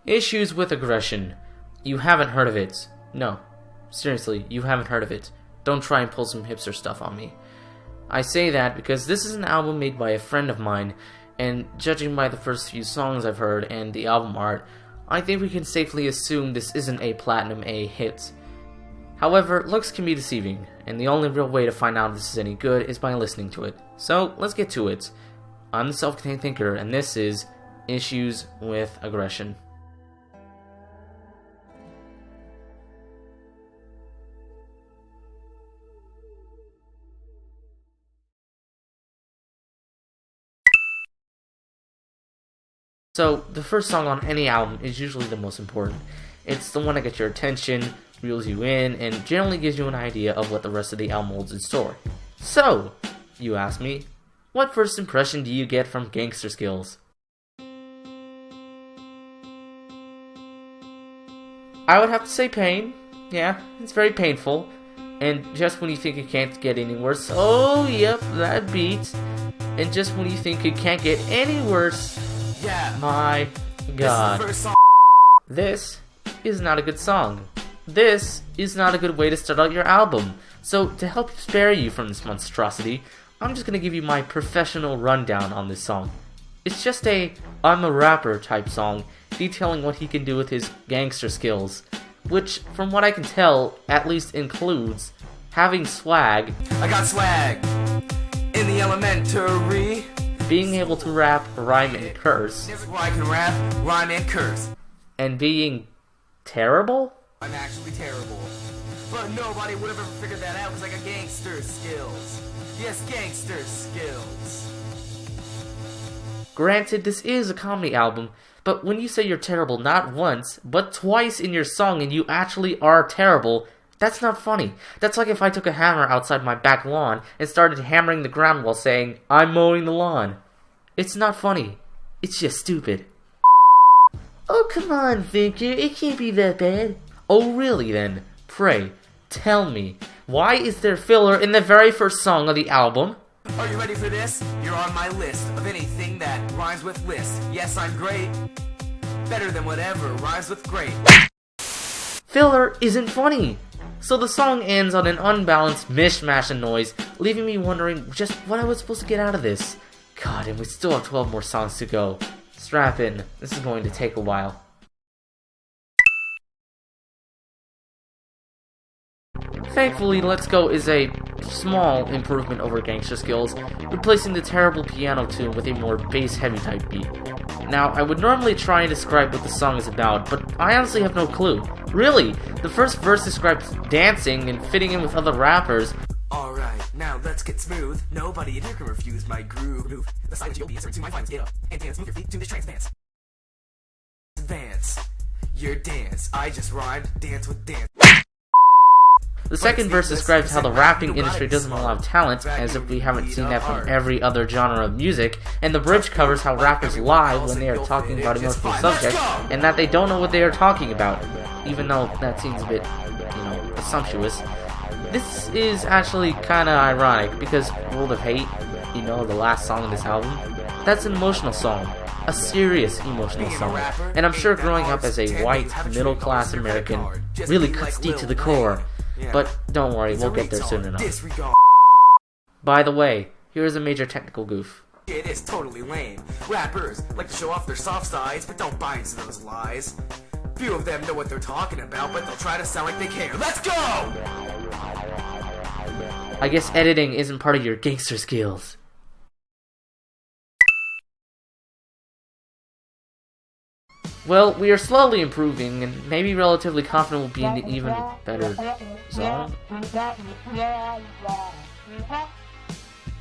Issues with aggression. You haven't heard of it. No. Seriously, you haven't heard of it. Don't try and pull some hipster stuff on me. I say that because this is an album made by a friend of mine, and judging by the first few songs I've heard and the album art, I think we can safely assume this isn't a Platinum A hit. However, looks can be deceiving, and the only real way to find out if this is any good is by listening to it. So, let's get to it. I'm the Self-Contained Thinker, and this is Issues with Aggression. So, the first song on any album is usually the most important. It's the one that gets your attention, reels you in, and generally gives you an idea of what the rest of the album holds in store. So, you ask me, what first impression do you get from Gangster Skills? I would have to say pain. Yeah, it's very painful. And just when you think it can't get any worse, oh yep, that beat. And just when you think it can't get any worse, yeah, my god. This is not a good song. This is not a good way to start out your album. So to help spare you from this monstrosity, I'm just gonna give you my professional rundown on this song. It's just a I'm a rapper type song, detailing what he can do with his gangster skills, which from what I can tell, at least includes having swag. I got swag in the elementary. Being able to rap, rhyme, and curse. This is where I can rap, rhyme, and curse. And being terrible? I'm actually terrible. But nobody would have ever figured that out because I got gangster skills. Yes, gangster skills. Granted, this is a comedy album, but when you say you're terrible not once, but twice in your song and you actually are terrible, that's not funny. That's like if I took a hammer outside my back lawn and started hammering the ground while saying, I'm mowing the lawn. It's not funny. It's just stupid. Oh, come on, Thinker. It can't be that bad. Oh, really then? Pray, tell me, why is there filler in the very first song of the album? Are you ready for this? You're on my list of anything that rhymes with list. Yes, I'm great. Better than whatever rhymes with great. Filler isn't funny. So the song ends on an unbalanced mishmash of noise, leaving me wondering just what I was supposed to get out of this. God, and we still have 12 more songs to go. Strap in, this is going to take a while. Thankfully, Let's Go is a small improvement over Gangster Skills, replacing the terrible piano tune with a more bass-heavy type beat. Now, I would normally try and describe what the song is about, but I honestly have no clue. Really, the first verse describes dancing and fitting in with other rappers. Alright, now let's get smooth. Nobody in here can refuse my groove. The silence you'll be answering to my finest. Get up and dance, move your feet to this trance dance. Advance, your dance. I just rhymed, dance with dance. The second verse describes how the rapping industry doesn't allow talent, as if we haven't seen that from every other genre of music, and the bridge covers how rappers lie when they are talking about emotional subjects, and that they don't know what they are talking about, even though that seems a bit, presumptuous. This is actually kinda ironic, because World of Hate, the last song of this album, that's an emotional song. A serious emotional song. And I'm sure growing up as a white, middle-class American really cuts deep to the core. But don't worry, we'll get there soon enough. By the way, here's a major technical goof. It is totally lame. Rappers like to show off their soft sides, but don't buy into those lies. Few of them know what they're talking about, but they'll try to sound like they care. Let's go! I guess editing isn't part of your gangster skills. Well, we are slowly improving, and maybe relatively confident we'll be in an even better zone.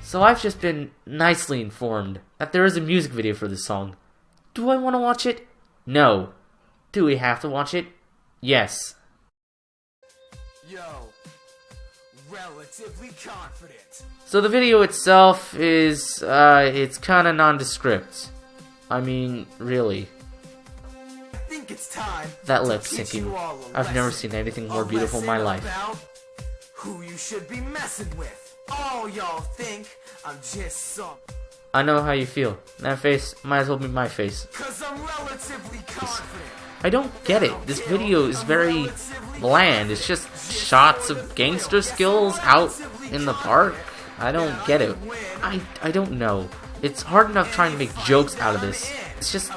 So I've just been nicely informed that there is a music video for this song. Do I want to watch it? No. Do we have to watch it? Yes. Yo, relatively confident. So the video itself is, it's kinda nondescript. I mean, really. It's time that lip syncing. I've never seen anything more beautiful in my life. Who you should be messing with. All y'all think I'm just some. I know how you feel. That face might as well be my face. 'Cause I'm relatively confident. I don't get it. This video is very bland. It's just shots of gangster skills out in the park. I don't get it. I don't know. It's hard enough trying to make jokes out of this. It's just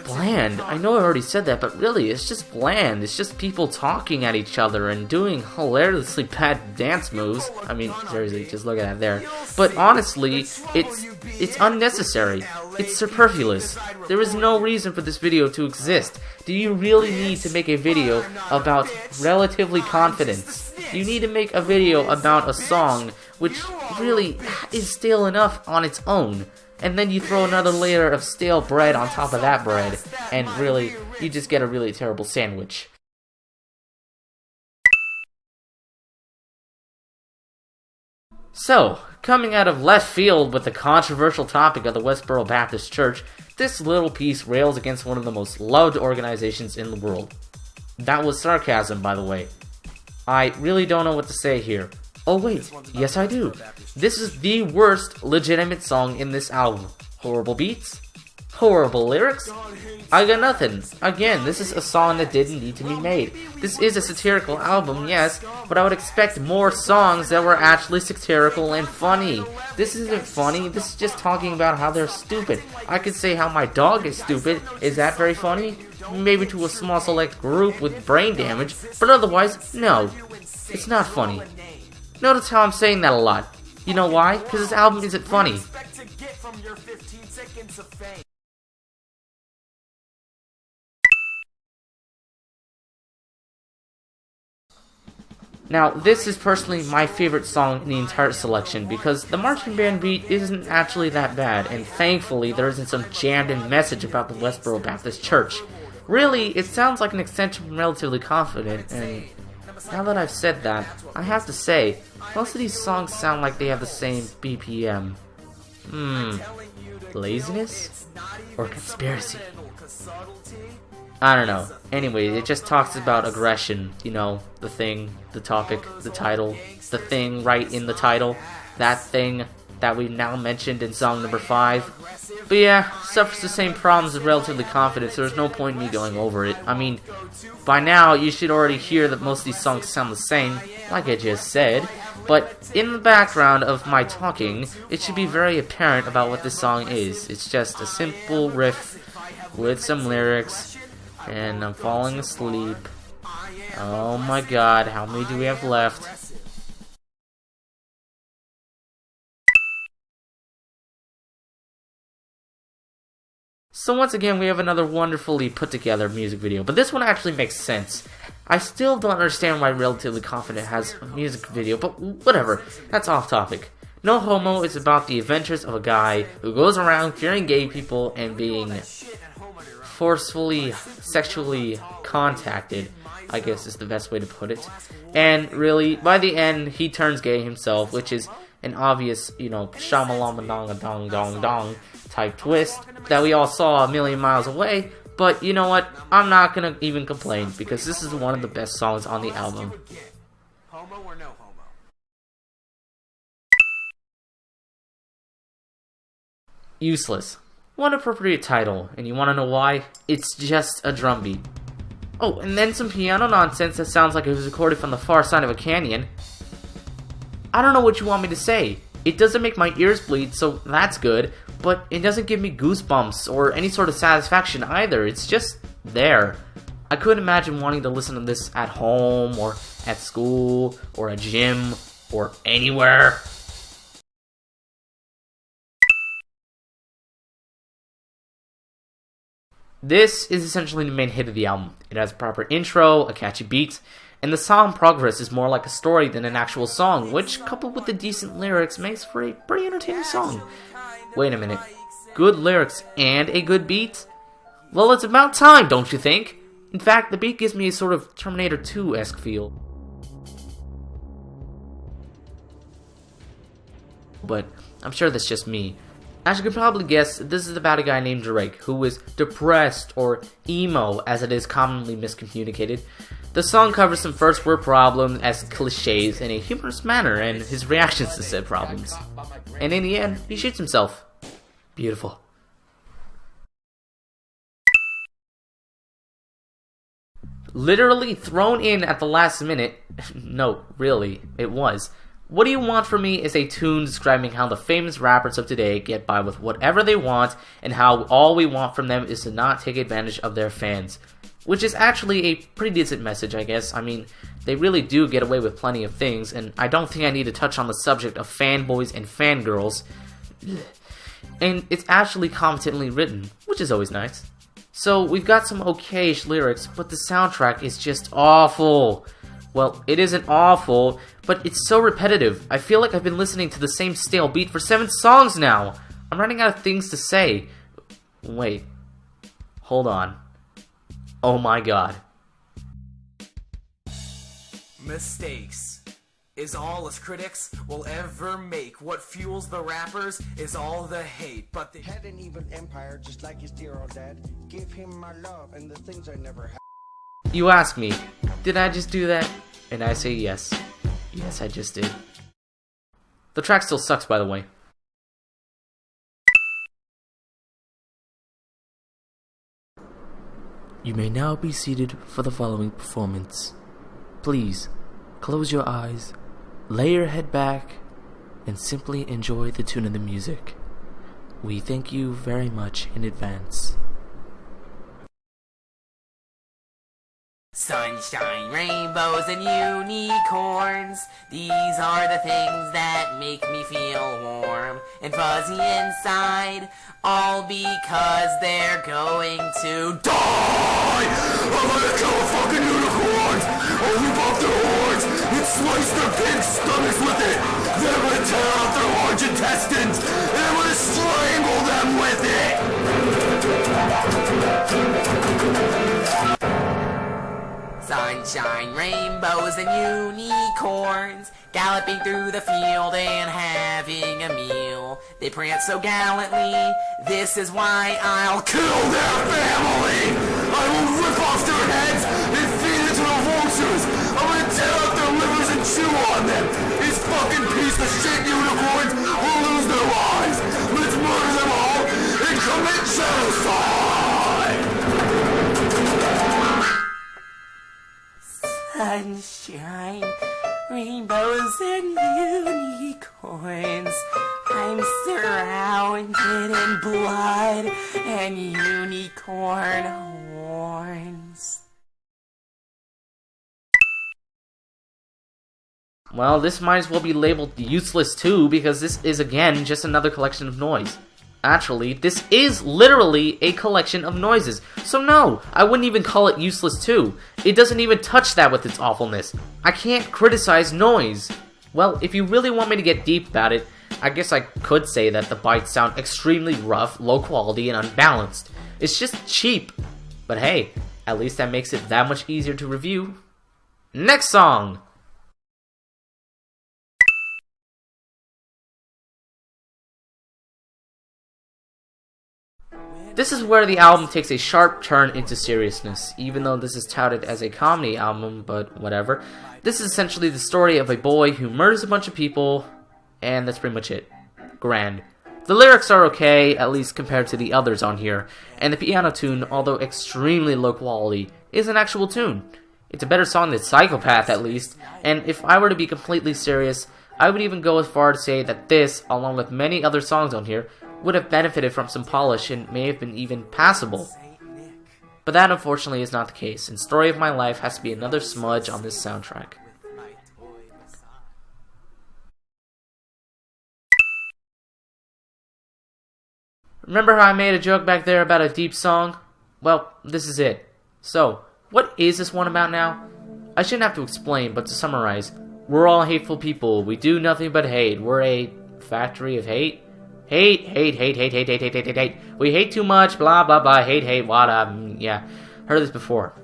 bland. I know I already said that, but really, it's just bland. It's just people talking at each other and doing hilariously bad dance moves. I mean, seriously, just look at that there. But honestly, it's unnecessary. It's superfluous. There is no reason for this video to exist. Do you really need to make a video about relatively confidence? You need to make a video about a song which really is stale enough on its own. And then you throw another layer of stale bread on top of that bread, and really, you just get a really terrible sandwich. So, coming out of left field with the controversial topic of the Westboro Baptist Church, this little piece rails against one of the most loved organizations in the world. That was sarcasm, by the way. I really don't know what to say here. Oh wait, yes I do. This is the worst legitimate song in this album. Horrible beats? Horrible lyrics? I got nothing. Again, this is a song that didn't need to be made. This is a satirical album, yes, but I would expect more songs that were actually satirical and funny. This isn't funny, this is just talking about how they're stupid. I could say how my dog is stupid. Is that very funny? Maybe to a small select group with brain damage, but otherwise, no. It's not funny. Notice how I'm saying that a lot. You know why? Because this album isn't funny. Now, this is personally my favorite song in the entire selection because the marching band beat isn't actually that bad, and thankfully there isn't some jammed-in message about the Westboro Baptist Church. Really, it sounds like an extension from Relatively Confident, and now that I've said that, I have to say, most of these songs sound like they have the same BPM. Laziness? Or conspiracy? I don't know. Anyway, it just talks about aggression. You know, the thing, the topic, the title, the thing right in the title. That thing that we've now mentioned in song number 5. But yeah, suffers the same problems as Relatively Confident, so there's no point in me going over it. I mean, by now, you should already hear that most of these songs sound the same, like I just said. But in the background of my talking, it should be very apparent about what this song is. It's just a simple riff with some lyrics, and I'm falling asleep. Oh my god, how many do we have left? So once again, we have another wonderfully put together music video, but this one actually makes sense. I still don't understand why Relatively Confident has a music video, but whatever, that's off topic. No Homo is about the adventures of a guy who goes around curing gay people and being forcefully sexually contacted, I guess is the best way to put it. And really, by the end, he turns gay himself, which is an obvious, you know, shamalama-dong-a-dong-dong-dong type twist that we all saw a million miles away. But you know what? I'm not gonna even complain because this is one of the best songs on the album. Homo or no homo? Useless. What appropriate title, and you wanna know why? It's just a drum beat. Oh, and then some piano nonsense that sounds like it was recorded from the far side of a canyon. I don't know what you want me to say. It doesn't make my ears bleed, so that's good, but it doesn't give me goosebumps or any sort of satisfaction either. It's just there. I couldn't imagine wanting to listen to this at home, or at school, or a gym, or anywhere. This is essentially the main hit of the album. It has a proper intro, a catchy beat, and the song progress is more like a story than an actual song, which, coupled with the decent lyrics, makes for a pretty entertaining song. Wait a minute. Good lyrics and a good beat? Well, it's about time, don't you think? In fact, the beat gives me a sort of Terminator 2-esque feel. But I'm sure that's just me. As you can probably guess, this is about a guy named Drake, who is depressed, or emo, as it is commonly miscommunicated. The song covers some first world problems as cliches in a humorous manner, and his reactions to said problems. And in the end, he shoots himself. Beautiful. Literally thrown in at the last minute. No, really, it was. What Do You Want From Me is a tune describing how the famous rappers of today get by with whatever they want, and how all we want from them is to not take advantage of their fans. Which is actually a pretty decent message, I guess. I mean, they really do get away with plenty of things, and I don't think I need to touch on the subject of fanboys and fangirls. And it's actually competently written, which is always nice. So, we've got some okayish lyrics, but the soundtrack is just awful. Well, it isn't awful, but it's so repetitive. I feel like I've been listening to the same stale beat for 7 songs now. I'm running out of things to say. Wait. Hold on. Oh my god. Mistakes is all us critics will ever make. What fuels the rappers is all the hate. But they had an evil empire just like his dear old dad. Give him my love and the things I never had. You ask me, did I just do that? And I say yes. Yes, I just did. The track still sucks, by the way. You may now be seated for the following performance. Please, close your eyes, lay your head back, and simply enjoy the tune of the music. We thank you very much in advance. Sunshine, rainbows, and unicorns. These are the things that make me feel warm and fuzzy inside. All because they're going to die! I'm gonna kill a fucking unicorns! I'll rip off their horns and slice their pig stomachs with it! Then I'm gonna tear out their large intestines and I'm gonna strangle them with it! sunshine, rainbows, and unicorns, galloping through the field and having a meal. They prance so gallantly, this is why I'll kill their family! I will rip off their heads and feed it to the vultures! I'm gonna tear out their livers and chew on them! These fucking piece of shit unicorns will lose their lives! Let's murder them all and commit genocide! Sunshine, rainbows, and unicorns. I'm surrounded in blood and unicorn horns. Well, this might as well be labeled useless too, because this is again just another collection of noise. Actually, this is literally a collection of noises. So no, I wouldn't even call it useless too. It doesn't even touch that with its awfulness. I can't criticize noise. Well, if you really want me to get deep about it, I guess I could say that the bytes sound extremely rough, low quality, and unbalanced. It's just cheap. But hey, at least that makes it that much easier to review. Next song! This is where the album takes a sharp turn into seriousness, even though this is touted as a comedy album, but whatever. This is essentially the story of a boy who murders a bunch of people, and that's pretty much it. Grand. The lyrics are okay, at least compared to the others on here, and the piano tune, although extremely low quality, is an actual tune. It's a better song than Psychopath, at least, and if I were to be completely serious, I would even go as far to say that this, along with many other songs on here, would have benefited from some polish and may have been even passable. But that unfortunately is not the case, and Story of My Life has to be another smudge on this soundtrack. Remember how I made a joke back there about a deep song? Well, this is it. So, what is this one about now? I shouldn't have to explain, but to summarize, we're all hateful people, we do nothing but hate, we're a factory of hate? Hate, hate, hate, hate, hate, hate, hate, hate, hate, hate. We hate too much, blah, blah, blah, hate, hate, yeah. Heard this before.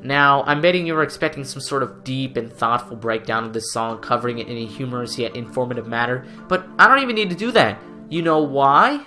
Now, I'm betting you were expecting some sort of deep and thoughtful breakdown of this song, covering it in a humorous yet informative manner, but I don't even need to do that. You know why?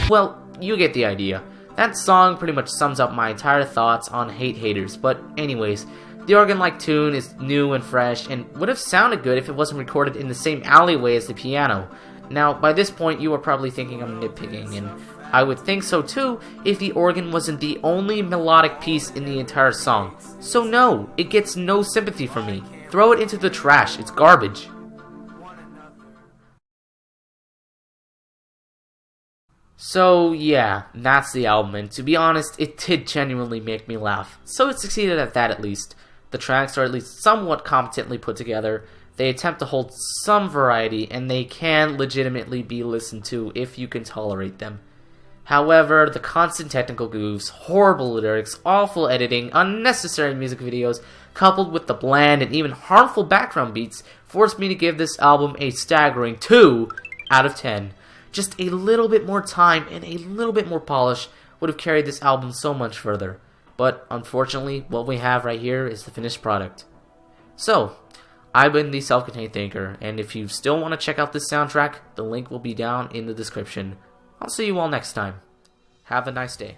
Well, you get the idea. That song pretty much sums up my entire thoughts on Hate Haters, but anyways, the organ-like tune is new and fresh, and would have sounded good if it wasn't recorded in the same alleyway as the piano. Now, by this point, you are probably thinking I'm nitpicking, and I would think so too if the organ wasn't the only melodic piece in the entire song. So no, it gets no sympathy from me. Throw it into the trash, it's garbage. So yeah, that's the album, and to be honest, it did genuinely make me laugh. So it succeeded at that at least. The tracks are at least somewhat competently put together, they attempt to hold some variety, and they can legitimately be listened to if you can tolerate them. However, the constant technical goofs, horrible lyrics, awful editing, unnecessary music videos, coupled with the bland and even harmful background beats, forced me to give this album a staggering 2 out of 10. Just a little bit more time and a little bit more polish would have carried this album so much further. But unfortunately, what we have right here is the finished product. So, I've been the Self-Contained Thinker, and if you still want to check out this soundtrack, the link will be down in the description. I'll see you all next time. Have a nice day.